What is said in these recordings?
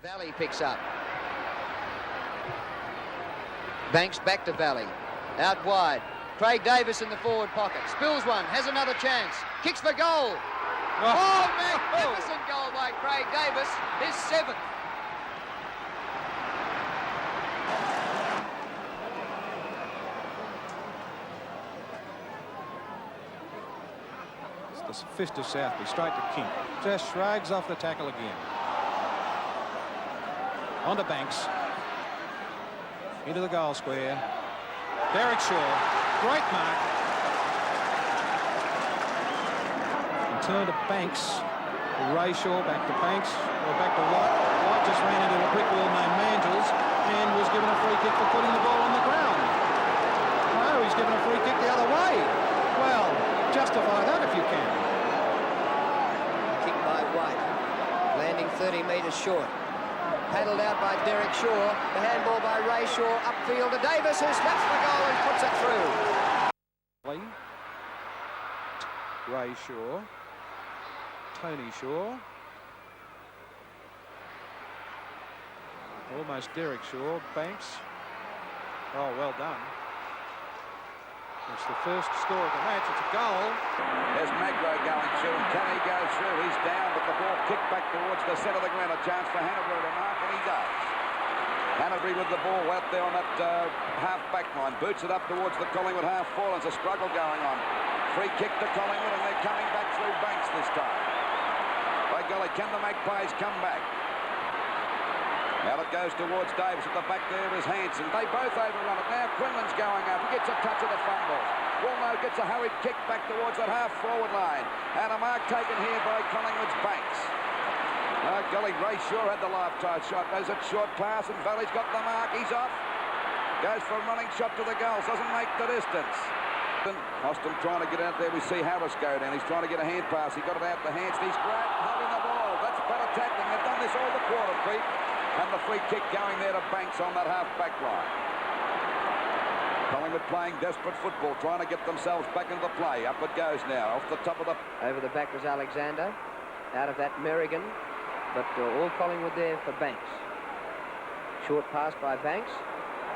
Valley picks up. Banks back to Valley. Out wide. Craig Davis in the forward pocket. Spills one. Has another chance. Kicks for goal. Oh, magnificent goal by Craig Davis. His 7th. It's the fist of Southby, straight to King. Just shrugs off the tackle again. On to Banks. Into the goal square. Derek Shaw. Great mark. And turn to Banks. Ray Shaw back to Banks. Or back to White. White just ran into a brick wall named Mangels and was given a free kick for putting the ball on the ground. No, he's given a free kick the other way. Well, justify that if you can. Kick by White. Landing 30 metres short. Paddled out by Derek Shaw. The handball by Ray Shaw. Upfield to Davis, who slaps the goal and puts it through. Ray Shaw. Tony Shaw. Almost Derek Shaw. Banks. Oh, well done. It's the first score of the match. It's a goal. There's Magro going through. Can he go through? He's down, but the ball kicked back towards the centre of the ground. A chance for Hanbury to mark, and he does. Hanbury with the ball out there on that half-back line. Boots it up towards the Collingwood half-forward. There's a struggle going on. Free kick to Collingwood, and they're coming back through Banks this time. By golly, can the Magpies come back? Now it goes towards Davis. At the back there is Hanson. They both overrun it. Now Quinlan's going up. He gets a touch of the fumble. Walno gets a hurried kick back towards that half-forward line. And a mark taken here by Collingwood's Banks. Golly, Ray Shaw had the life-tight shot. There's a short pass, and Valley's got the mark. He's off. Goes for a running shot to the goals. Doesn't make the distance. Austin trying to get out there. We see Harris go down. He's trying to get a hand pass. He got it out to Hanson. He's great holding the ball. That's better tackling. They've done this all the quarter, Pete. And the free kick going there to Banks on that half-back line. Collingwood playing desperate football, trying to get themselves back into play. Up it goes now, off the top of the... Over the back was Alexander. Out of that, Merrigan. But all Collingwood there for Banks. Short pass by Banks.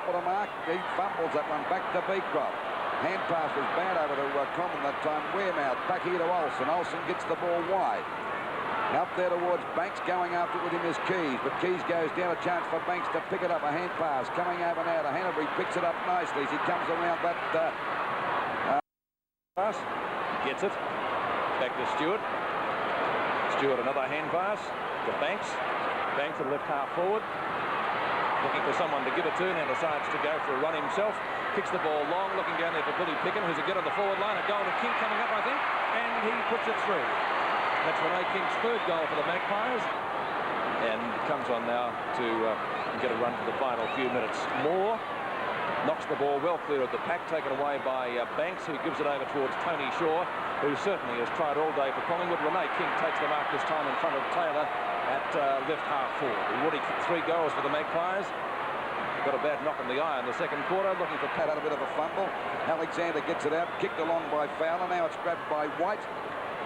What a mark. He fumbles that one back to Beecroft. Hand pass was bad over to Common that time. Wearmouth back here to Olsen. Olsen gets the ball wide. Out there towards Banks, going after it with him is Keys, but Keys goes down. A chance for Banks to pick it up. A hand pass coming over now to Hanbury, picks it up nicely as he comes around that pass. Gets it. Back to Stewart. Stewart another hand pass to Banks. Banks at left half forward. Looking for someone to give it to, and decides to go for a run himself. Kicks the ball long, looking down there for Billy Picken, who's a get on the forward line. A goal to King coming up, I think, and he puts it through. That's Renee King's 3rd goal for the Magpies, and comes on now to get a run for the final few minutes. Moore knocks the ball well clear of the pack, taken away by Banks, who gives it over towards Tony Shaw, who certainly has tried all day for Collingwood. Renee King takes the mark this time in front of Taylor at left half forward. He already kicked 3 goals for the Magpies. Got a bad knock in the eye in the second quarter, looking for Pat. Had a bit of a fumble. Alexander gets it out, kicked along by Fowler. Now it's grabbed by White.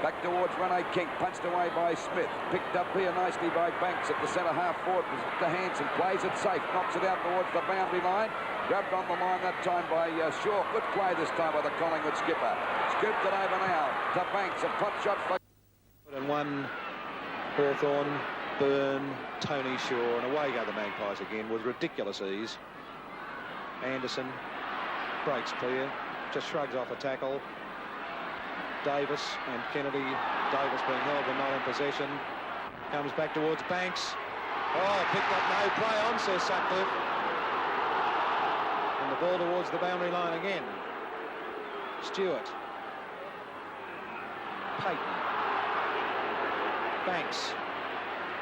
Back towards Renee King, punched away by Smith. Picked up here nicely by Banks at the centre half forward. To Hanson, plays it safe, knocks it out towards the boundary line. Grabbed on the line that time by Shaw. Good play this time by the Collingwood skipper. Scooped it over now to Banks. A pot shot for... And one Hawthorn, Byrne, Tony Shaw, and away go the Magpies again with ridiculous ease. Anderson breaks clear, just shrugs off a tackle. Davis and Kennedy. Davis being held but not in possession. Comes back towards Banks. Oh, picked up no play on, says Sutcliffe. And the ball towards the boundary line again. Stewart. Payton. Banks.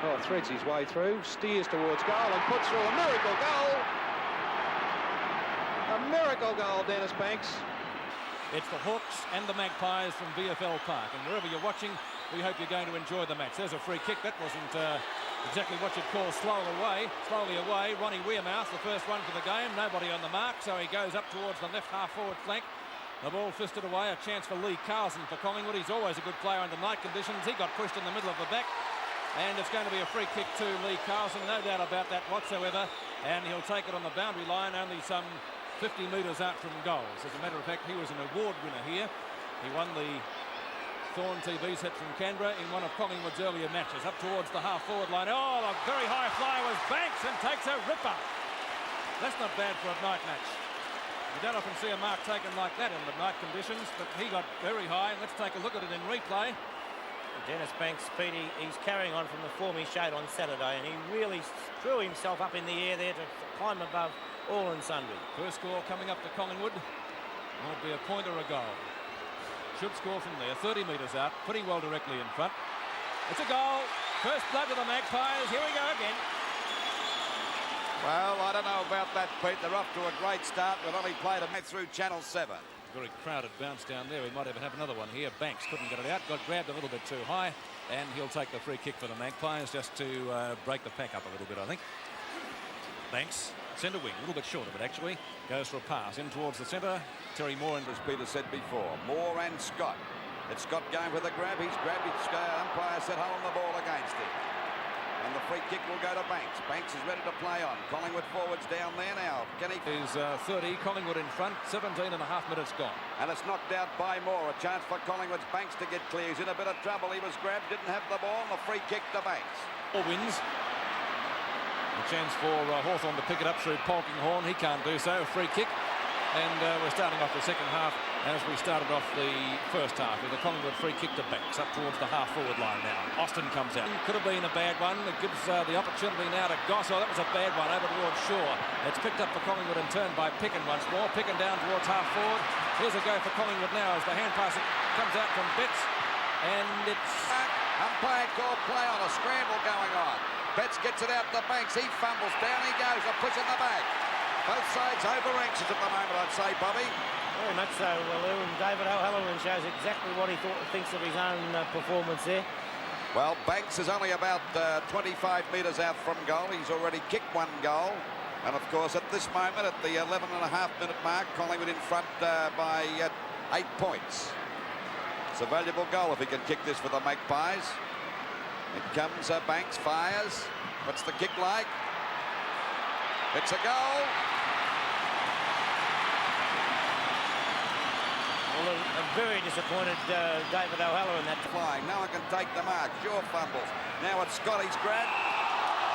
Oh, threads his way through. Steers towards goal and puts through a miracle goal. A miracle goal, Denis Banks. It's the Hawks and the Magpies from VFL Park, and wherever you're watching, we hope you're going to enjoy the match. There's a free kick. That wasn't exactly what you'd call slowly away. Ronnie Wearmouth, the first one for the game. Nobody on the mark, so he goes up towards the left half-forward flank. The ball fisted away. A chance for Lee Carlson for Collingwood. He's always a good player under night conditions. He got pushed in the middle of the back. And it's going to be a free kick to Lee Carlson, no doubt about that whatsoever. And he'll take it on the boundary line, only some 50 metres out from goals. As a matter of fact, he was an award winner here. He won the Thorn TV set from Canberra in one of Collingwood's earlier matches. Up towards the half-forward line. Oh, a very high fly was Banks and takes a ripper. That's not bad for a night match. You don't often see a mark taken like that in the night conditions, but he got very high. Let's take a look at it in replay. Dennis Banks, Speedy, he's carrying on from the form he showed on Saturday, and he really threw himself up in the air there to climb above all and sundry. First score coming up to Collingwood. Might be a point or a goal. Should score from there, 30 metres out, pretty well directly in front. It's a goal. First blood to the Magpies. Here we go again. Well, I don't know about that, Pete. They're off to a great start. We've only played a match through Channel 7. Very crowded bounce down there. We might even have another one here. Banks couldn't get it out, got grabbed a little bit too high, and he'll take the free kick for the Magpies just to break the pack up a little bit, I think. Banks, centre wing, a little bit short of it actually, goes for a pass in towards the centre. Terry Moore, and as Peter said before, Moore and Scott. It's Scott going for the grab. He's grabbed it. Umpire set hold on the ball against him. And the free kick will go to Banks. Banks is ready to play on. Collingwood forwards down there now. Kenny is 30. Collingwood in front. 17 and a half minutes gone. And it's knocked out by Moore. A chance for Collingwood's Banks to get clear. He's in a bit of trouble. He was grabbed, didn't have the ball. And the free kick to Banks. Four wins. A chance for Hawthorn to pick it up through Polkinghorne. He can't do so. A free kick. And we're starting off the second half as we started off the first half with a Collingwood free kick to Banks up towards the half-forward line now. Austin comes out. Could have been a bad one. It gives the opportunity now to Goss. Oh, that was a bad one over towards Shaw. It's picked up for Collingwood and turned by Picken once more. Picken down towards half-forward. Here's a go for Collingwood now as the hand pass comes out from Betts. And it's... Umpire call play on. A scramble going on. Betts gets it out to Banks. He fumbles. Down he goes. A push in the back. Both sides over inches at the moment, I'd say, Bobby. Very much so, Lou, and David O'Halloran shows exactly what he thinks of his own performance there. Well, Banks is only about 25 metres out from goal. He's already kicked one goal. And, of course, at this moment, at the 11.5-minute mark, Collingwood in front by 8 points. It's a valuable goal if he can kick this for the Magpies. It comes, Banks fires. What's the kick like? It's a goal. Well, a very disappointed David O'Halloran that flying. No one can take the mark. Shaw fumbles. Now it's Scotty's grab.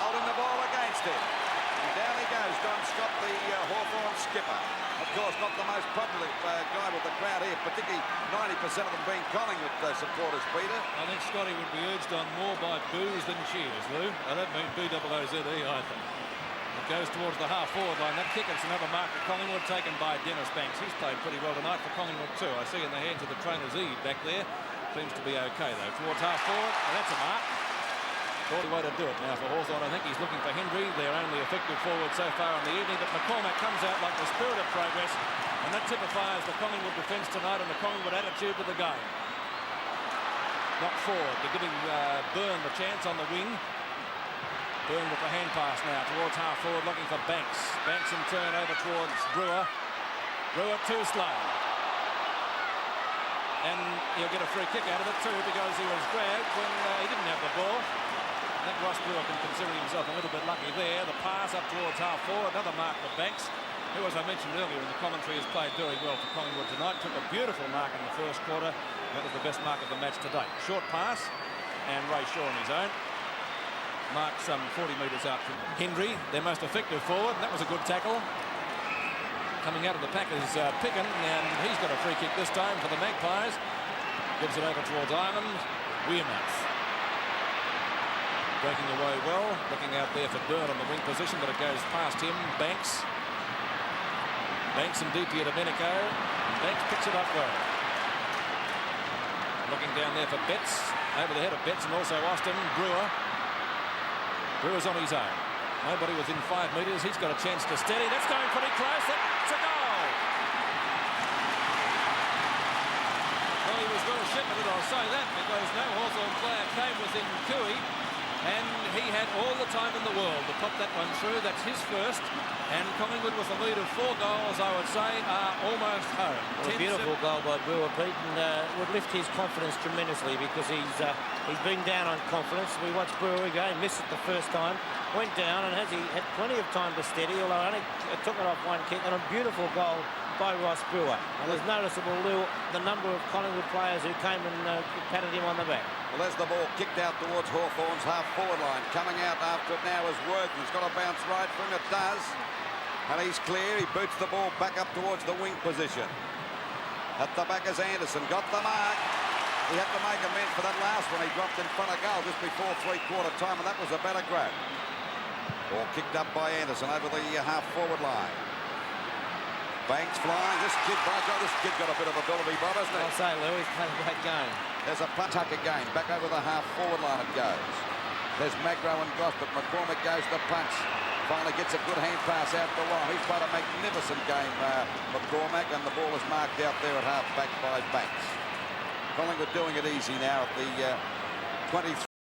Holding the ball against him. And down he goes. Don Scott, the Hawthorn skipper. Of course, not the most popular guy with the crowd here, particularly 90% of them being Collingwood supporters, Peter. I think Scotty would be urged on more by boos than cheers, Lou. I don't mean B-O-O-Z-E either. It goes towards the half-forward line. That kick, it's another mark for Collingwood, taken by Denis Banks. He's played pretty well tonight for Collingwood too. I see in the hands of the trainer's Eve back there. Seems to be okay, though. Towards half-forward, and that's a mark. Thought way to do it now for Hawthorn. I think he's looking for Hendry. They're only effective forward so far in the evening, but McCormack comes out like the spirit of progress, and that typifies the Collingwood defence tonight and the Collingwood attitude to the game. Not forward. They're giving Byrne the chance on the wing. Byrne with the hand pass now towards half-forward, looking for Banks. Banks in turn over towards Brewer. Brewer too slow. And he'll get a free kick out of it too because he was grabbed when he didn't have the ball. I think Ross Brewer can consider himself a little bit lucky there. The pass up towards half-forward, another mark for Banks, who, as I mentioned earlier in the commentary, has played very well for Collingwood tonight. Took a beautiful mark in the first quarter. That was the best mark of the match to date. Short pass, and Ray Shaw on his own. Marked some 40 metres out from Hendry, their most effective forward, and that was a good tackle. Coming out of the pack is Picken, and he's got a free kick this time for the Magpies. Gives it over towards Ireland. Weirmouth. Breaking away well, looking out there for Byrne on the wing position, but it goes past him. Banks. Banks and deep here to Domenico. Banks picks it up well. Looking down there for Betts. Over the head of Betts and also Austin. Brewer. Brewer's on his own. Nobody within 5 metres. He's got a chance to steady. That's going pretty close. That's a goal. Well, he was well shepherded, I'll say that, because no Hawthorn player came within Cooey. and he had all the time in the world to pop that one through. That's his first, and Collingwood with a lead of 4 goals, I would say, are almost home. Well, a beautiful goal by Brewer, Pete, and would lift his confidence tremendously because he's been down on confidence. We watched Brewer again, missed it the first time, went down, and he had plenty of time to steady, although only took it off one kick, and a beautiful goal by Ross Brewer. And there's noticeable, Lou, the number of Collingwood players who came and patted him on the back. Well, there's the ball kicked out towards Hawthorn's half-forward line. Coming out after it now is Worthing. He's got to bounce right for him. It does. And he's clear. He boots the ball back up towards the wing position. At the back is Anderson. Got the mark. He had to make amends for that last one. He dropped in front of goal just before three-quarter time, and that was a better grab. Ball kicked up by Anderson over the half-forward line. Banks flying. This kid got a bit of ability, Bob, hasn't he? I'll say, Lou, he's played a great game. There's a punt tuck again. Back over the half-forward line it goes. There's Magro and Goss, but McCormick goes to punch. Finally gets a good hand pass out the line. He's played a magnificent game, McCormick, and the ball is marked out there at half-back by Banks. Collingwood doing it easy now at the 23